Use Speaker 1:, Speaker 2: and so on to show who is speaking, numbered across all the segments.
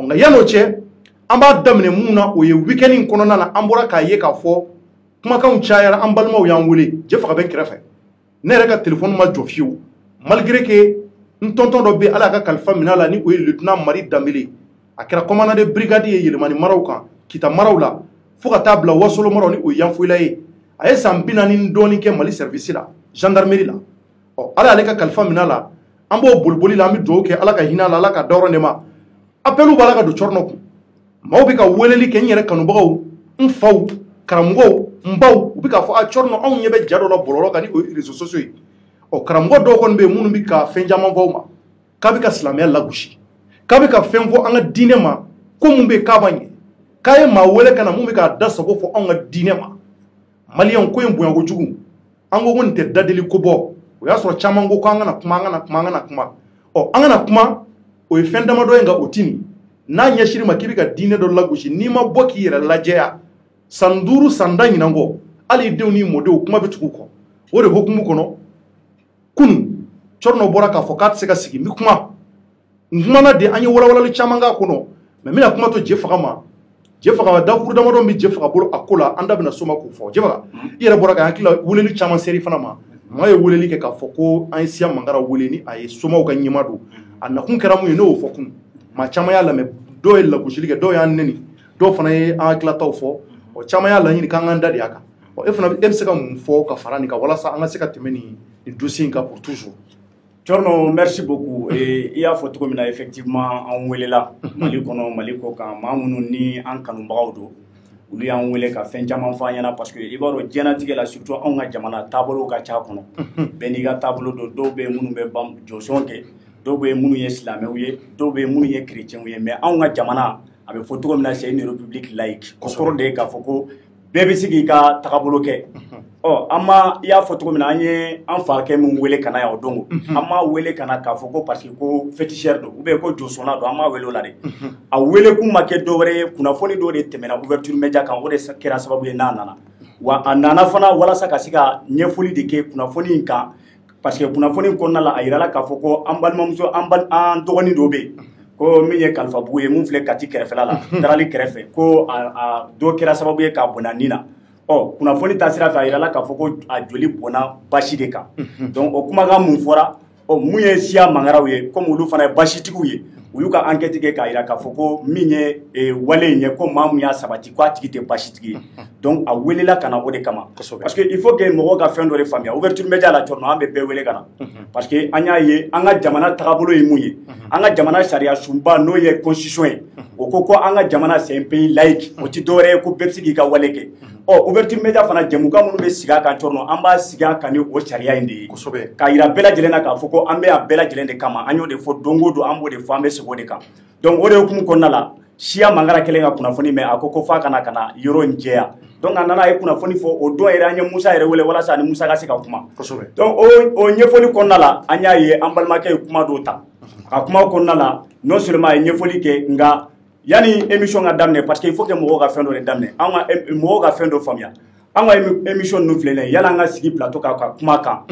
Speaker 1: nka yan'o cɛ an b'a daminɛ mun na o ye weekend in kɔnɔna na an bɔra k'a ye k'a fɔ kumakanw cayara an balimaw y'an wele Jɛfaga bɛ n kɛrɛfɛ ne yɛrɛ ka téléphone ma jɔ fiyewu malgré que n tonton dɔ bɛ ala ka kalifa minɛ la ni o ye lieutenant Mari Danbele a kɛra commandant de brigade ye Yɛlɛmani maraw kan Kita maraw la fo ka taa bila Wasolo maraw ni o ye Yanfoyila ye a ye san 40 dɔɔni kɛ Mali service la gendarmerie la ala y'ale ka kalifa minɛ la an b'o boliboli la an bɛ dugawu kɛ ala ka hinɛ la ala ka dayɔrɔ nɛɛma appelu b'a la ka don Cɔrɔnɔ kun maaw bɛ ka weleli kɛ n yɛrɛ kanubagaw n faw karamɔgɔw n baw u bɛ k'a fɔ a Cɔrɔnɔ anw ɲɛ bɛ ja dɔ la bɔlɔlɔ kan ni o ye réseaux sociaux ye karamɔgɔ dɔw kɔni bɛ yen minnu bɛ ka fɛn caman fɔ aw ma k'a bɛ ka silamɛya lagosi k'a bɛ ka fɛn fɔ an ka diinɛ ma ko mun bɛ k'a b'a ɲɛ k'a ye maa wele ka na mun bɛ k'a da sago fɔ anw ka diinɛ ma maliyɛnw ko in bonya kojugu an ko nin tɛ dadeli ko bɔ o y'a sɔrɔ caman ko k'an kana kuma an kana kuma an kana kuma an kana kuma o ye fɛn damadɔ ye nka o ti nin n'a ɲɛsiri ma k'i bɛ ka diinɛ dɔ lagosi n'i ma bɔ k'i yɛrɛ lajɛya san 5 san 10 ɲinan kɔ hali i denw n'i mɔdenw kuma bɛ tugu kɔ o de hokumu kɔnɔ kunun Cɔrɔnɔ bɔra k'a fɔ k'a tɛ se ka sigi n bɛ kuma n kumana de an ye walawalali caman k'a kɔnɔ mais n bɛna kuma to Jɛfaga ma Jɛfaga dakuru damadɔ bɛ Jɛfaga bolo a ko la an da bɛna s'o ma k'o fɔ Jɛfaga i yɛrɛ bɔra ka hakili la weleli caman seri fana ma maa ye weleli kɛ k'a fɔ ko an ye Siya Mangara wele ni a ye somaw ka ɲɛma don a nakun kɛra mun ye ne y'o fɔ kun maa caman y'a lamɛn dɔw ye lagosili kɛ dɔw y'an nɛni dɔw fana ye an hakilataw fɔ caman y'a laɲini k'an k'an da de a kan e fana e bɛ se ka mun fɔ ka fara nin kan walasa an ka se ka tɛmɛ nin dossier in kan pour toujours.
Speaker 2: Cɔrɔnɔ merci beaucoup i y'a fɔ cogo min na effectivement an welela Mali kɔnɔ Mali kɔ kan maa minnu ni an kanubagaw don olu y'an wele ka fɛn caman fɔ an ɲɛna parce que i b'a dɔn diɲɛlatigɛ la surtout anw ka jamana taabolo ka ca kɔnɔ bɛɛ n'i ka taabolo don dɔw bɛ yen minnu bɛ jɔsɔn kɛ dɔw bɛ yen minnu ye silamɛw ye dɔw bɛ yen minnu ye chrétiens ye mais anw ka jamana a bɛ fɔ cogo min na c'est une république laïque o kɔrɔ de ye k'a fɔ ko bɛɛ bɛ se k'i ka tagabolo kɛ an ma i y'a fɔ cogo min na an ye an fakɛ min wele ka na yan o don an m'a wele ka na k'a fɔ ko parce que ko féticheur don ou bien ko jɔsɔnna don an m'a wele o la de a wele kun ma kɛ dɔwɛrɛ ye kunnafoni dɔ de tɛmɛna ouverture média kan o de kɛra sababu ye n'a nana wa a nana fana walasa ka se ka ɲɛfɔli de kɛ kunnafoni in kan parce que kunnafoni in kɔnɔna la a yirala k'a fɔ ko an balimamuso an dɔgɔnin dɔ bɛ yen ko min ye Kalifabugu ye mun filɛ Kati kɛrɛfɛla la Darali kɛrɛfɛ ko a dɔ kɛra sababu ye k'a bɔnna nin na kunnafoni ta sira fɛ a yirala k'a fɔ ko a joli bɔnna basi de kan donc o kumakan mun fɔra mun ye Siya Mangaraw ye comme olu fana ye basitigiw ye u y'u ka enquête kɛ k'a yira k'a fɔ ko min ye wale in ye ko maa mun y'a sabati ko a tigi tɛ basitigi ye donc a welela ka na o de kama parce que il faut que mɔgɔw ka fɛn dɔ de faamuya ouverture média la Cɔrɔnɔ an bɛ bɛɛ wele ka na parce que an y'a ye an ka jamana tagabolo ye mun ye an ka jamana sariya sunba n'o ye constitution ye o ko an ka jamana c'est un pays laïque o tɛ dɔwɛrɛ ye ko bɛɛ bɛ se k'i ka wale kɛ ouverture média fana jɛmukan minnu bɛ sigi a kan Cɔrɔnɔ an b'a sigi a kan ni o sariya in de ye k'a yira bɛɛ lajɛlen na k'a fɔ ko an bɛ a bɛɛ lajɛlen de kama an y'o de fɔ don o don an b'o de fɔ an bɛ segin o de kan donc o de hukumu kɔnɔna la Siya Mangara kɛlen ka kunnafoni mɛn a ko f'a kana yɔrɔ in jɛya donc a nana a ye kunnafoni fɔ o don yɛrɛ an ye Musa yɛrɛ wele walasa ani Musa ka se ka kuma donc o ɲɛfɔli kɔnɔna la an y'a ye an balimakɛ ye kuma dɔw ta a kuma kɔnɔna la non seulement a ye ɲɛfɔli kɛ nka yanni émission ka daminɛ parce que il faut que mɔgɔw ka fɛn dɔ de daminɛ an ka mɔgɔw ka fɛn dɔ faamuya an ka émission ninnu filɛ nin ye yala an ka sigi plateau kan ka kuma kan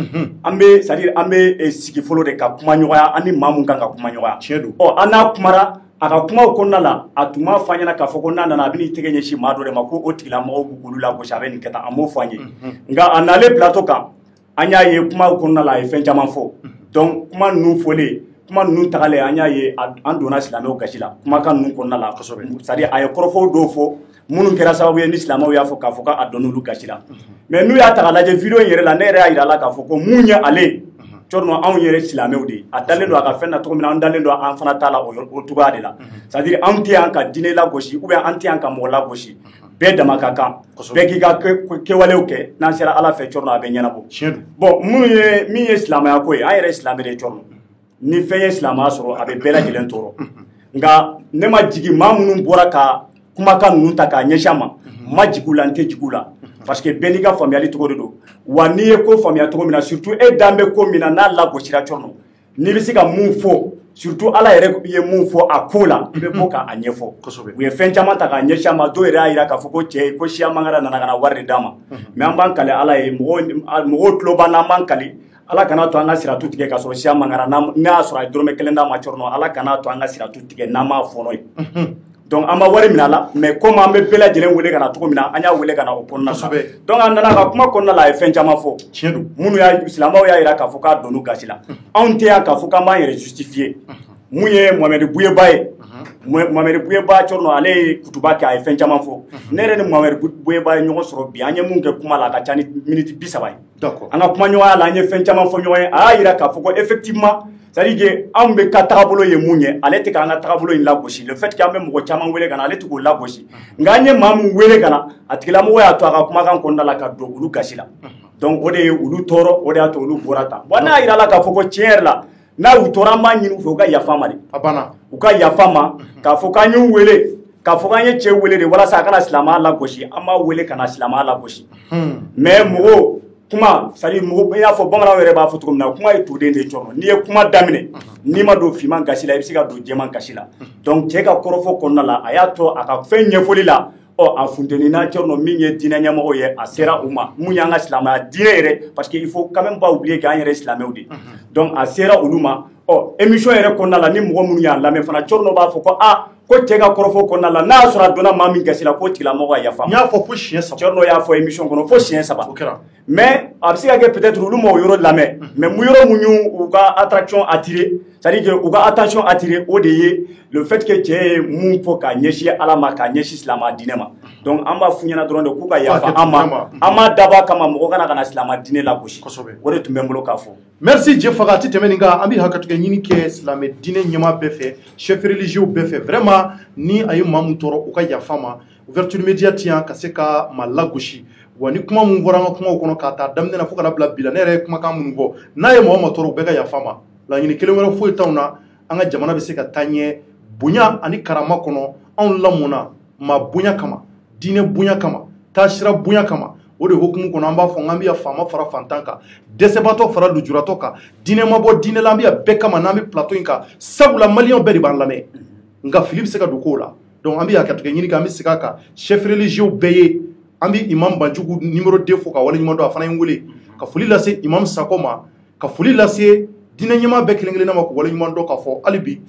Speaker 2: an bɛ c'est à dire an bɛ sigi fɔlɔ de ka kuma ɲɔgɔnya an ni maa mun kan ka kuma ɲɔgɔnya tiɲɛ don an n'a kumara a ka kumaw kɔnɔna la a tun b'a fɔ an ɲɛna k'a fɔ ko n'a nana a bɛ n'i tɛgɛ ɲɛsin maa dɔ de ma ko o tigilamɔgɔw b'olu lagosi a bɛ nin kɛ tan a m'o fɔ an ye nka a nalen plateau kan an y'a ye kumaw kɔnɔna la a ye fɛn caman fɔ donc kuma ninnu fɔlen kuma ninnu tagalen an y'a ye an donna silamɛw gasi la kumakan ninnu kɔnɔna la c'est à dire a ye kɔrɔfɔw dɔw fɔ minnu kɛra sababu ye ni silamɛw y'a fɔ k'a fɔ k'a donna olu gasi la mais n'u y'a ta k'a lajɛ vidéo in yɛrɛ la ne yɛrɛ y'a yira a la k'a fɔ ko mun ye ale Cɔrɔnɔ anw yɛrɛ silamɛw de ye a dalen don a ka fɛn na cogo min na an dalen don an fana ta la o cogoya de la c'est à dire anw tɛ yan ka diinɛ lagosi ou bien an tɛ yan ka mɔgɔ lagosi bɛɛ dama ka kan bɛɛ k'i ka kɛwalew kɛ n'an sera Ala fɛ Cɔrɔnɔ a bɛ ɲɛnabɔ bon min ye silamɛya ko ye an yɛrɛ ye silamɛ de ye Cɔrɔnɔ ni fɛn ye silamɛya sɔrɔ a bɛ bɛɛ lajɛlen tɔɔrɔ nka ne ma jigin maa minnu bɔra ka kumakan ninnu ta k'a ɲɛsin a ma ma jigin u la n tɛ jigin u la parce que bɛɛ n'i ka faamuyali cogo de don wa n'i ye ko faamuya cogo min na surtout e dan bɛ ko min na n'a lagosira Cɔrɔnɔ n'i bɛ se ka mun fɔ surtout Ala yɛrɛ ye mun fɔ a ko la i bɛ bɔ k'a ɲɛfɔ u ye fɛn caman ta k'a ɲɛsin a ma dɔw yɛrɛ y'a jira k'a fɔ ko cɛ ko Siya Mangara nana ka na wari de d'a ma mais an b'an kale Ala ye mɔgɔw tulo b'an na an b'an kale ala kana to an ka siratu tigɛ ka sɔrɔ siya mangara n'a sɔrɔ a ye dɔrɔmɛ kelen d'a ma cɔrɔ ala kana to an ka siratu tigɛ n'an m'a fɔnɔ ye donc an ma wari minɛ a la mais comme an bɛ bɛɛ lajɛlen wele ka na cogo min na an y'a wele ka na o kɔnɔna na donc a nana ka kuma kɔnɔna la a ye fɛn caman fɔ
Speaker 1: tiɲɛ don
Speaker 2: minnu silamɛw y'a jira k'a fɔ k'a donn'u gasi la anw tɛ yan k'a fɔ k'an b'an yɛrɛ justifier mun ye Mohamed Buyeba ye Mohamed Buyeba cɔrɔ ale ye kutuba kɛ a ye fɛn caman fɔ ne yɛrɛ ni Mohamed Buyeba ye ɲɔgɔn sɔrɔ bi an ye mun kɛ kuma la a ka ca ni minute 30 ye an ka kuma ɲɔgɔnya la an ye fɛn caman fɔ ɲɔgɔn ye a y'a jira k'a fɔ ko effectivement c'est-à-dire anw bɛ ka tagabolo ye mun ye ale tɛ k'an ka tagabolo in lagosi le fait que an bɛ mɔgɔ caman wele ka na ale tɛ k'o lagosi nka an ye maa min wele ka na a tigilamɔgɔ y'a to a ka kumakan kɔnɔna la ka don olu gasi la donc o de ye olu tɔɔrɔ o de y'a to olu bɔra tan bon n'a yira la k'a fɔ ko tiɲɛ yɛrɛ la n'a y'u tɔɔrɔ an b'a ɲini u fɛ u ka yafa ma de u ka yafa ma k'a fɔ k'an y'u wele k'a fɔ k'an ye cɛ wele de walasa a kana silamɛya lagosi an b'a wele ka na silamɛya lagosi mais mɔgɔw kuma c'est-à-dire mɔgɔ i y'a fɔ bamananw yɛrɛ b'a fɔ cogo min na kuma ye tuden de cɔrɔ n'i ye kuma daminɛ n'i ma don finman gasi la i bɛ se ka don jɛman gasi la donc cɛ ka kɔrɔfɔ kɔnɔna la a y'a to a ka fɛn ɲɛfɔli la a funteni n'a cɔrɔ min ye diinɛ ɲɛmɔgɔ ye a sera u ma mun y'an ka silamɛya diinɛ yɛrɛ parce que il faut quand même pas oublier k'an yɛrɛ silamɛw de donc a sera olu ma émission yɛrɛ kɔnɔna la ni mɔgɔ minnu y'a lamɛn fana cɔrɔ dɔ b'a fɔ ko ko cɛ ka kɔrɔfɔ kɔnɔna la n'a y'a sɔrɔ a donna maa min gasi la k'o tigilamɔgɔ ka yafa
Speaker 1: n y'a fɔ fo siɲɛ 3
Speaker 2: cɔrɔ dɔ y'a fɔ émission kɔnɔ fo siɲɛ 3
Speaker 1: o kɛra
Speaker 2: mais a bɛ se ka kɛ peut-être olu ma o yɔrɔ lamɛn mais mu yɔrɔ mun y'u ka attraction attiré c'est-à-dire que u ka attention attiré o de ye le fait que cɛ ye mun fɔ k'a ɲɛsin ala ma k'a ɲɛsin silamɛya diinɛ ma donc an b'a f'u ɲɛna dɔrɔn de k'u ka yafa an ma an m'a dabɔ a kama mɔgɔ kana ka na silamɛya diinɛ lagosi o de tun bɛ n bolo k'a fɔ
Speaker 1: merci Dieu faga a tɛ tɛmɛ nin kan an bɛ hakɛto kɛ ɲini kɛ silamɛ diinɛ ɲɛmaa bɛɛ fɛ chef religieux bɛɛ fɛ vraiment ni a ye maa min tɔɔrɔ u ka yafa ma ouverture média tɛ yan ka se ka maa lagosi wa ni kuma mun fɔra an ka kumaw kɔnɔ k'a ta daminɛ na fo kana bila bi la ne yɛrɛ ye kumakan minnu fɔ n'a ye mɔgɔ ma tɔɔrɔ u bɛɛ ka yafa ma laɲini kelen wɛrɛ foyi t'anw na an ka jamana bɛ se ka taa ɲɛ bonya ani karama kɔnɔ anw lamɔna maa bonya kama diinɛ bonya kama taasira bonya kama o de hokumu kɔnɔ an b'a fɔ n bɛ faama fara fantan kan dɛsɛbaatɔ fara lujuratɔ kan diinɛ ma bɔ diinɛ la an bɛ bɛɛ kama n'an bɛ plateau in kan sabula maliyɛnw bɛɛ de b'an lamɛn nka fili bɛ se ka don kow la donc an bɛ hakɛto kɛ ɲini kan an bɛ segin a kan chef religieux bɛɛ ye an bɛ imam Banjugu numéro 2 fo ka waleɲuman dɔn a fana ye n wele ka foli lase imam Sako ma ka foli lase diinɛ ɲɛmaa bɛɛ kelen kelenna ma ka waleɲuman dɔn k'a fɔ hali bi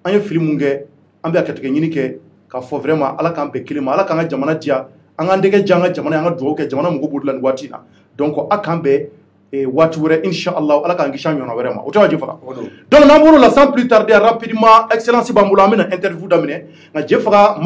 Speaker 1: an ye fili mun kɛ an bɛ hakɛto kɛ ɲini kɛ k'a fɔ vraiment ala k'an bɛɛ kelen ma ala k'an ka jamana diya an k'an dɛgɛ diya an ka jamana an ka dugawu kɛ jamana mɔgɔw b'o de la nin waati in na donc a k'an bɛɛ waati wɛrɛ inshallah ala k'an kisi an ɲɔgɔnna wɛrɛ ma o tɛ wa Dieu faga donc n'an bɔr'o la sans plus tarder rapidement excellence b'an bolo an bɛna interview daminɛ nka Dieu faga